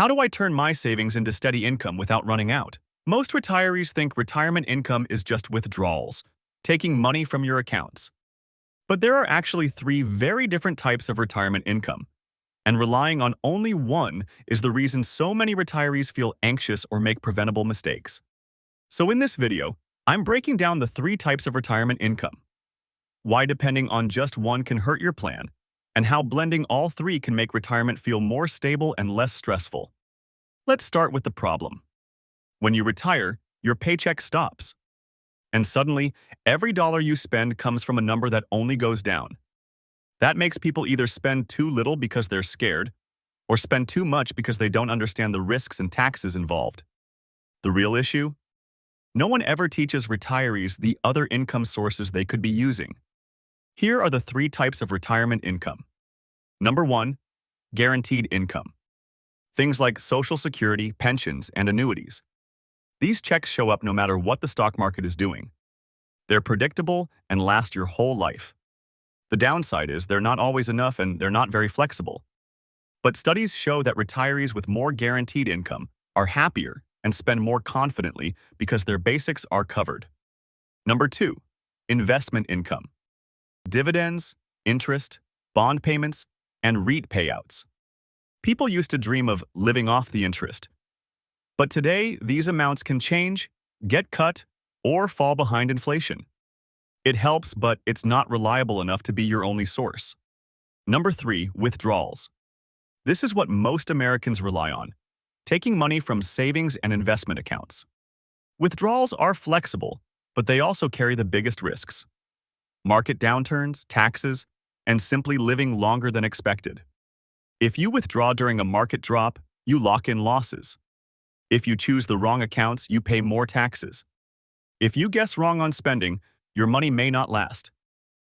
How do I turn my savings into steady income without running out? Most retirees think retirement income is just withdrawals, taking money from your accounts. But there are actually three very different types of retirement income, and relying on only one is the reason so many retirees feel anxious or make preventable mistakes. So in this video, I'm breaking down the three types of retirement income, why depending on just one can hurt your plan, and how blending all three can make retirement feel more stable and less stressful. Let's start with the problem. When you retire, your paycheck stops. And suddenly, every dollar you spend comes from a number that only goes down. That makes people either spend too little because they're scared, or spend too much because they don't understand the risks and taxes involved. The real issue? No one ever teaches retirees the other income sources they could be using. Here are the three types of retirement income. Number 1, guaranteed income. Things like Social Security, pensions, and annuities. These checks show up no matter what the stock market is doing. They're predictable and last your whole life. The downside is they're not always enough and they're not very flexible. But studies show that retirees with more guaranteed income are happier and spend more confidently because their basics are covered. Number 2, investment income. Dividends, interest, bond payments, and REIT payouts. People used to dream of living off the interest. But today, these amounts can change, get cut, or fall behind inflation. It helps, but it's not reliable enough to be your only source. Number 3, withdrawals. This is what most Americans rely on, taking money from savings and investment accounts. Withdrawals are flexible, but they also carry the biggest risks: market downturns, taxes, and simply living longer than expected. If you withdraw during a market drop, you lock in losses. If you choose the wrong accounts, you pay more taxes. If you guess wrong on spending, your money may not last.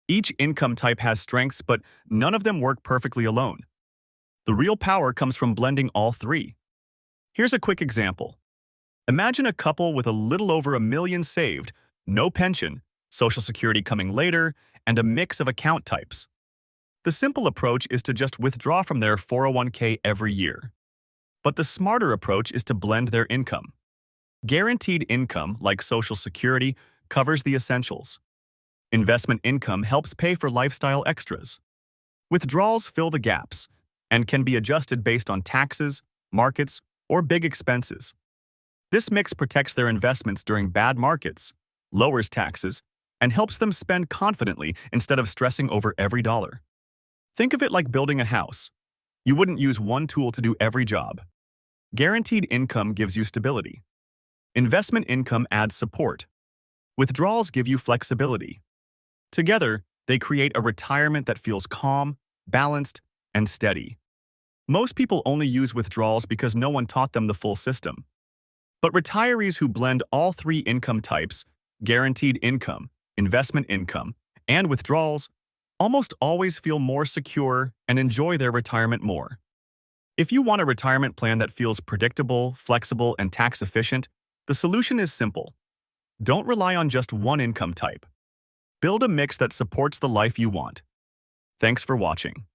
Each income type has strengths, but none of them work perfectly alone. The real power comes from blending all three. Here's a quick example. Imagine a couple with a little over $1 million saved, no pension, Social Security coming later, and a mix of account types. The simple approach is to just withdraw from their 401k every year. But the smarter approach is to blend their income. Guaranteed income, like Social Security, covers the essentials. Investment income helps pay for lifestyle extras. Withdrawals fill the gaps and can be adjusted based on taxes, markets, or big expenses. This mix protects their investments during bad markets, lowers taxes, and helps them spend confidently instead of stressing over every dollar. Think of it like building a house. You wouldn't use one tool to do every job. Guaranteed income gives you stability. Investment income adds support. Withdrawals give you flexibility. Together, they create a retirement that feels calm, balanced, and steady. Most people only use withdrawals because no one taught them the full system. But retirees who blend all three income types, guaranteed income, investment income, and withdrawals, almost always feel more secure and enjoy their retirement more. If you want a retirement plan that feels predictable, flexible, and tax-efficient, the solution is simple. Don't rely on just one income type. Build a mix that supports the life you want. Thanks for watching.